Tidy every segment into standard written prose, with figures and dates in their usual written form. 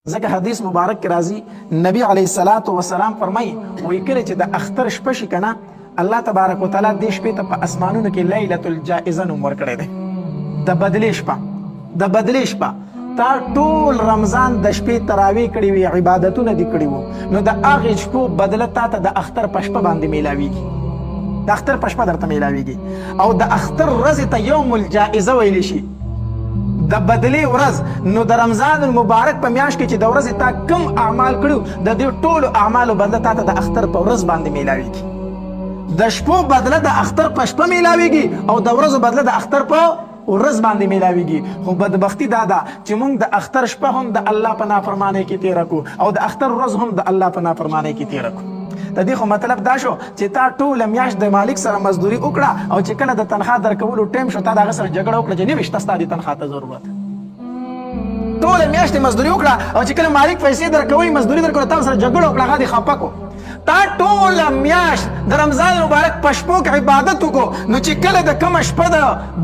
ځکه حدیث مبارک کې راځي نبی علیه الصلاۃ والسلام فرمایي وایي کله چې د اختر شپه شي کنه الله تبارک وتعالی دې شپې ته په اسمانونو کې لیلۃ الجائزه نوم ورکړی دی د بدلې شپه د بدلې شپه تا ټول رمضان د شپې تراویح کړې وي عبادتونه دې کړي وو نو د هغې شپو بدله تا ته د اختر په شپه باندې میلاویږي د اختر په شپه درته میلاویږي او د اختر ورځې ته یوم الجائزه ویلی شي د بدلې ورځ نو د رمضان المبارک په میاشت کې چې د ورځې تا کم اعمال کړو د دې ټولو اعمالو بدله تا ته د اختر په ورځ باندې میلاویږي د شپو بدله د اختر په شپه میلاویږي او د ورځو بدله د اختر په ورځ باندې میلاویږي خو بدبختی دا ده چې موږ د اختر شپه هم د الله په نافرمانی کې تیره کړو او د اختر ورځ هم د الله په نافرمانی کې تیره کړو د دې خو مطلب دا شو چې تا ټوله میاشت د مالک سره مزدوري وکړه او چې کله د تنخواه درکولو ټیم شو تا د هغه سره جګړه وکړه چې نه وي شته ستا د تنخواه ته ضرورت ټوله میاشت مزدوري وکړه او چې کله مالک پیسې درکوي مزدوري درکوي تا سره جګړه وکړه هغه دې خفه کړو تا ټوله میاشت د رمضان مبارک په شپو کې عبادت وکړو نو چې کله د کومه شپه د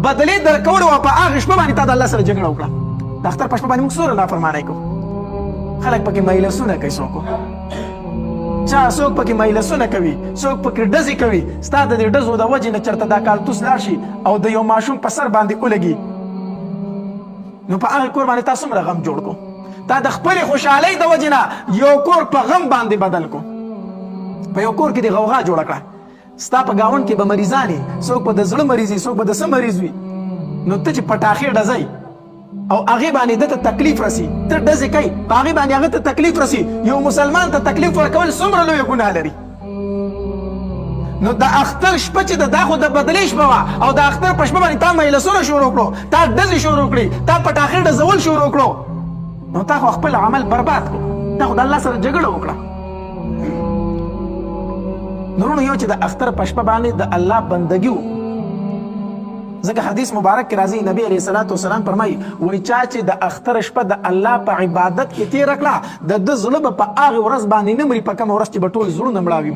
بدلې درکولو وه په هغې شپه باندې تا د الله سره جګړه وکړه د اختر په شپه باندې موږ څومره نافرمانۍ کوو خلک پکې مجلسونه کوي څوک چا څوک پکې مجلسونه کوي څوک پکې ډزې کوي ستا د دې ډزو د وجې نه چېرته دا کالتوس لاړ شي او د یو ماشوم په سر باندې ولګي نو په هغې کور باندې تا څومره غم جوړ کړو تا د خپلې خوشحالۍ د وجې نه یو کور په غم باندې بدل کړو په یو کور کې د غوغا جوړه کړه ستا په ګاونډ کې به مریضان وي څوک به د زړه مریض وي څوک به د څه مریض وي نو ته چې پټاخې ډزئ او هغې باندې ده ته تکلیف رسي ته ډزې کوي په هغې باندې هغه ته تکلیف رسي یو مسلمان ته تکلیف ورکول څومره لویه ګناه لري نو د اختر شپه چې ده دا خو د بدلې شپه وه او د اختر په شپه باندې تا مجلسونه شروع کړو تا ډزې شروع کړي تا پټاخې ډزول شروع کړو نو تا خو خپل عمل برباد کړو تا خو د الله سره جګړه وکړه نورونو یو چې د اختر په شپه باندې د الله بندګي و ځکه حدیث مبارک کې راځي نبی علیه الصلاۃ والسلام فرمایي وایي چا چې د اختر شپه د الله په عبادت کې تېره کړه د ده زړه به په هغې ورځ باندې نه مري په کومه ورځ چې به ټول زړونه مړاوي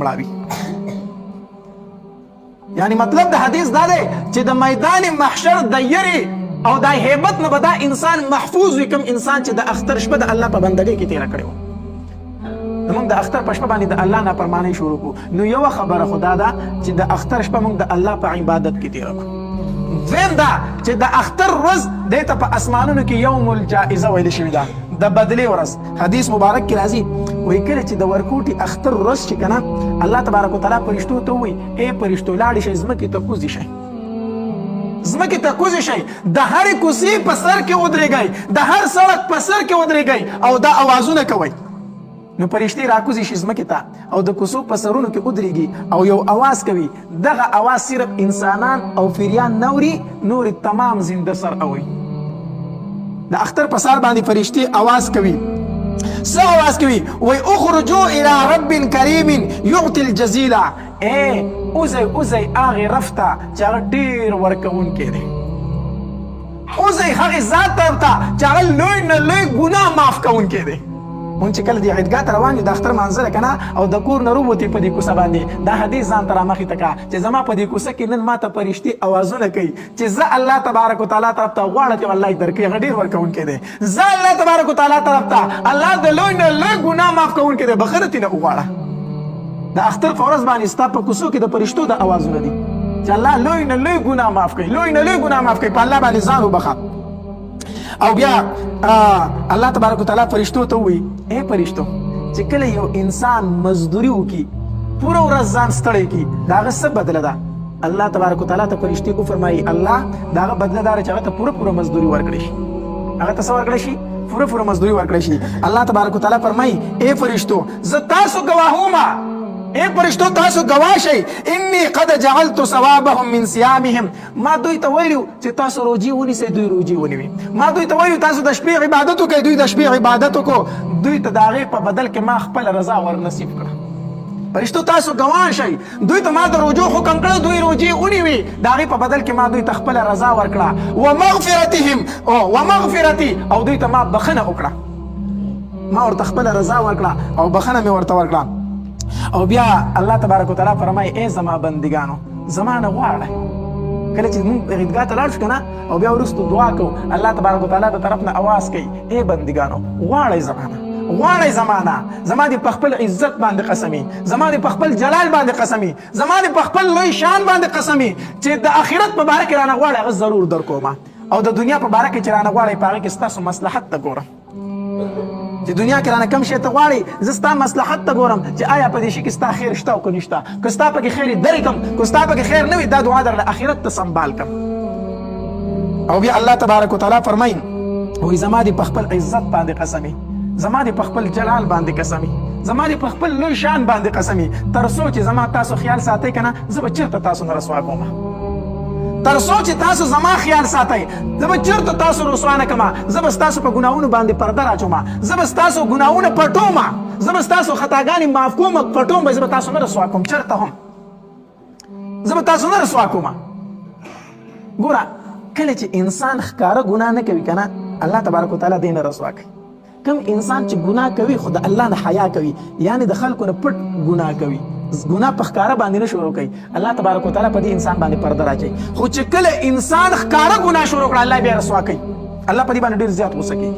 یعنی مطلب د حدیث دا دی چې د میدان محشر د یرې او د هیبت نه به دا انسان محفوظ وي کوم انسان چې د اختر شپه د الله په بندګۍ کې تېره کړې وه موږ د اختر په شپه باندې د الله نافرمانۍ شروع کړو نو یوه خبره خو دا ده چې د اختر شپه موږ د الله په عبادت کې تېره کړو دویم دا چې د اختر ورځ دې ته په اسمانونو کې یوم الجائزه ویل شوې ده د بدلې ورځ حدیث مبارک کې راځي وایي کله چې د ورکوټي اختر ورځ چې که نه الله تبارک وتعالی فرشتو ته ووایي ای فرشتو لاړې شئ ځمکې ته کوزې شئ ځمکې ته کوزې شئ د هرې کوڅې په سر کې ودرېږئ د هر سړک په سر کې ودرېږئ او دا اوازونه کوئ نو فرشتې راکوزې شي ځمکې ته او د کوڅو په سرونو کې ودرېږي او یو اواز کوي دغه اواز صرف انسانان او فریان نوري نور تمام زنده سر اوي د اختر په سر باندې فرشتې اواز کوي څه اواز کوي وای اخرجوا الى رب کریم یعطي الجزیله اوزئ هغې رب ته چې هغه ډېر ورکوونکی دی اوزئ هغې ذات طرف ته چې هغه لوی نه لوی ګناه معاف کوونکی دی مونږ چې کله د عیدګاه ته روان یو د اختر مانځله که نه او د کور نه راووتې په دې کوڅه باندې دا حدیث ځان ته رامخې ته کړه چې زما په دې کوڅه کې نن ما ته فرشتې اوازونه کوي چې زه الله تبارک وتعالی طرف ته غواړه چې الله یې درکوي هغه ډېر ورکوونکی دی زه الله تبارک وتعالی طرف ته الله د لوی نه لوی ګناه معاف کوونکی دی بخښنه ترېنه وغواړه د اختر په ورځ باندې ستا په کوڅو کې د فرشتو د اوازونه دي چې الله لوی نه لوی ګناه معاف کوي لوی نه لوی ګناه معاف کوي په الله باندې ځان وبخه او بیا الله تبارک وتعالی فرشتو ته ووایي ای فرشتو چې کله یو انسان مزدوري وکړي پوره ورځ ځان ستړی کړي د هغه څه بدله ده الله تبارک وتعالی ته فرشتې وفرمایي الله د هغه بدله دا ده چې هغه ته پوره مزدوري ورکړی شي هغه ته څه ورکړی شي پوره مزدوري ورکړی شي الله تبارک وتعالی فرمایي ای فرشتو زه تاسو ګواهومه اے فرشتو تاسو گواه شئ انی قد جعلت ثوابهم من صيامهم ما دوی ته ویلو چې تاسو روجي ونیسئ دوی روجي ونیوي ما دوی ته ویلو تاسو د شپې عبادت وکړئ دوی د شپې عبادت وکړو دوی ته د هغې په بدل کې ما خپله رضا ورنصیب کړه فرشتو تاسو گواه شئ دوی ته ما د روجو حکم کړه دوی روجي ونیوي د هغې په بدل کې ما دوی ته خپله رضا ورکړه ومغفرتي او دوی ته ما بخښنه وکړه ما ورته خپله رضا ورکړه او بخښنه مې ورته ورکړه او بیا الله تبارک وتعالی فرمایي ای زما بندګانو زما نه غواړئ کله چې موږ عیدګاه ته لاړ شو که نه او بیا وروستو دعا کوو الله تبارک وتعالی د طرف نه اواز کوي ای بندګانو غواړئ زما نه غواړئ زمانه زما دې په خپل عزت باندې قسمي زما دې په خپل جلال باندې قسمي زما دې په خپل لوی شان باندې قسمي چې د آخرت په باره کې رانه غواړئ هغه ضرور در کومه او د دنیا په باره کې چې رانه غواړئ په هغې کې ستاسو مصلحت ته ګورم چې دنیا کې رانه کم شی ته غواړئ زه ستا مصلحت ته ګورم چې آیا په دې شي کې ستا خیر شته او که نشته که ستا پکې خیر یې درې کړم که ستا پکې خیر نه وي دا دعا درله آخرت ته سنبال کړم او بیا الله تبارک وتعالی فرمایي وایي زما دې په خپل عزت باندې قسمي زما دې په خپل جلال باندې قسمي زما دې په خپل لوی شان باندې قسمي تر څو چې زما تاسو خیال ساتئ که نه زه به چېرته تاسو نه رسوا کوم تر څو چې تاسو زما خیال ساتئ زه به چېرته تاسو رسوا نه کړم زه به ستاسو په ګناهونو باندې پرده راچوم زه به ستاسو ګناهونه پټوم زه به ستاسو خطاګانې معاف کوم پټوم به زه به تاسو نه رسوا کوم چېرته هم زه به تاسو نه رسوا کوم ګوره کله چې انسان ښکاره ګناه نه کوي که نه الله تبارک وتعالی دې نه رسوا کوي کم انسان چې ګناه کوي خو د الله نه حیا کوي یعنی د خلکو نه پټ ګناه کوي ګناه په ښکاره باندې نه شروع کوي الله تبارک وتعالی په دې انسان باندې پرده راچوي خو چې کله انسان ښکاره ګناه شروع کړه الله بیا رسوا کوي الله په دې باندې ډېر زیات غوسه کېږي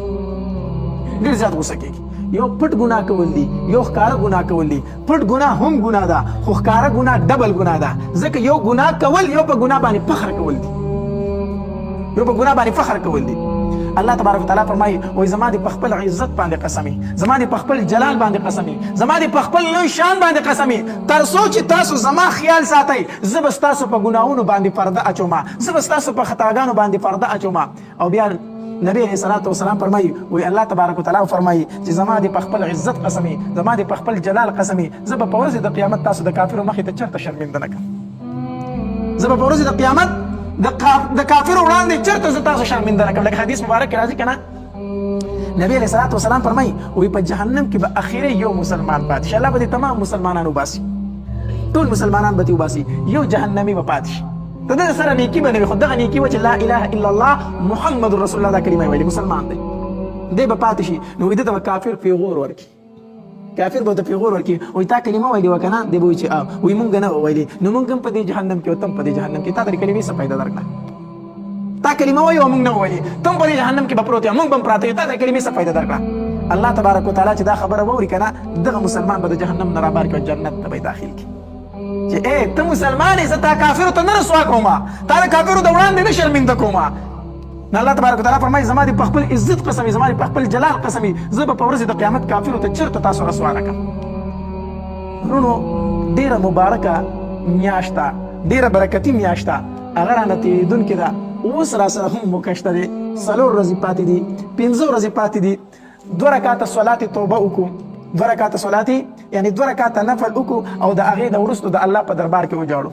ډېر زیات غوسه کېږي یو پټ ګناه کول دي یو ښکاره ګناه کول دي پټ ګناه هم ګناه ده خو ښکاره ګناه ډبل ګناه ده ځکه یو ګناه کول یو په ګناه باندې فخر کول دي یو په ګناه باندې فخر کول دي الله تبارک وتعالی فرمایي وایي زما دې په خپل عزت باندې قسمي زما دې په خپل جلال باندې قسمي زما دې په خپل لوی شان باندې قسمي تر څو چې تاسو زما خیال ساتئ زه به ستاسو په ګناهونو باندې پرده اچوم زه به ستاسو په خطاګانو باندې پرده اچوم او بیا نبی علیه الصلاة والسلام فرمایي وایي الله تبارک وتعالی فرمایي چې زما دې په خپل عزت قسمي زما دې په خپل جلال قسمي زه به په ورځې د قیامت تاسو د کافرو مخې ته چېرته شرمنده نه کړم زه به په ورځې د قیامت د کافرو وړاندې چېرته زه تاسو شرمنده نه کړم لکه حدیث مبارک کې راځي که نه نبی علیه الصلاة والسلام فرمایي وایي په جهنم کې به اخرې یو مسلمان پاتې شي الله به دې تمام مسلمانان وباسي ټول مسلمانان به دې وباسي یو جهنمي به پاتې شي د ده سره نیکي به نه وي خو دغه نیکي وه چې لا اله الا الله محمد رسول الله دا کلمه یې ویلې مسلمان دی دی به پاتې شي نو وایي ده ته به کافر پیغور ورکړي کافر به ورته پیغور ورکړي وایي تا کلمه ویلې وه که نه دی به وایي چې وایي مونږ نه ویلې نو مونږ هم په دې جهنم کې او ته هم په دې جهنم کې تا د دې کلمې څه فایده درکړه تا کلمه وایي او مونږ نه ویلې ته هم په دې جهنم کې به پروت یې مونږ به هم پراته یو تا د کلمې څه فایده درکړه الله تبارک وتعالی چې دا خبره واوري که نه دغه مسلمان به د جهنم نه رابار کړي او جنت ته به یې داخل کړي چې ته مسلمان یې زه تا کافرو ته نه رسوا کوم تا د کافرو د وړاندې نه شرمنده کوم الله تبارک وتعالی فرمایي زما دې په خپل عزت قسمي زما دې په خپل جلال قسمي زه به په ورځې د قیامت کافرو ته چېرته تاسو رسوا نه کړم وروڼو ډېره مبارکه میاشت ده ډېره برکتي میاشت ده هغه رانه تېرېدونکې ده اوس را سره هم موقع شته دی 4 ورځې پاتې دي 5 ورځې پاتې دي 2 رکعته صلات توبه وکړو 2 رکعته صلات یعنی 2 رکعته نفل وکړو او د هغې نه وروستو د الله په دربار کې وجاړو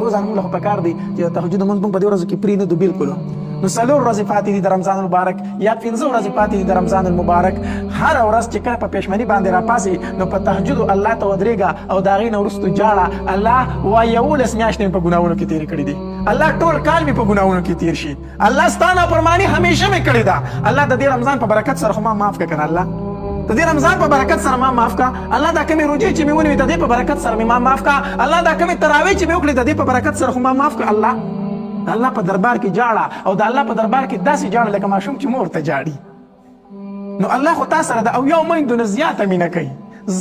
روزانه موږ له خو پکار دی چې تهجد لمونځ موږ په دې ورځو کې پرېنږدو بلکلو نو 4 ورځې پاتې دي د رمضان المبارک یا 15 ورځې پاتې دي د رمضان المبارک هره ورځ چې کله په پېشمني باندې راپاسې نو په تهجدو الله ته ودرېږه او د هغې نه وروستو جاړه الله وایي 11 میاشتې مې په ګناهونو کې تېرې کړي دي الله ټول کال مې په ګناهونو کې تېر شي الله ستا نافرماني همیشه مې کړې ده الله د دې رمضان په برکت سره خو ما معاف کړه که نه الله د دې رمضان په برکت سره ما معاف کا الله دا کومې روجې چې مې ونیوې د دې په برکت سره مې ما معاف کا الله دا کومې تراویح چې مې وکړې د دې په برکت سره خو ما معاف کا الله د الله په دربار کې جاړه او د الله په دربار کې داسې جاړه لکه ماشوم چې مور ته جاړي نو الله خو تا سره د اویو میندو نه زیاته مینه کوي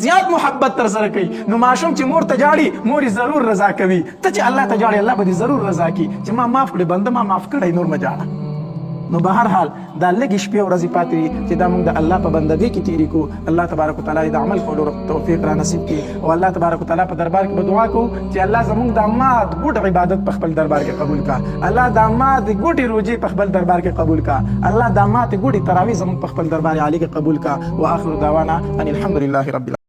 زیات محبت تر سره کوي نو ماشوم چې مور ته جاړي مور یې ضرور رضا کوي ته چې الله ته جاړي الله به دې ضرور رضا کړي چې ما معاف کړې بنده ما معاف کړی نور مه جاړه نو به هر حال دا لږې شپې او ورځې پاتې دي چې دا موږ د الله په بندګۍ کې تېرې کړو الله تبارک وتعالی د عمل کولو توفیق را نصیب کړي او الله تبارک وتعالی په دربار کې به دعا کوو چې الله زموږ د مات ګوټ عبادت په خپل دربار کې قبول کړه الله د مات ګوټې روجې په خپل دربار کې قبول کړه الله د مات ګوټې تراویح زموږ په خپل دربار عالی کې قبول کړه واخر دعوانا ان الحمد لله رب العالمین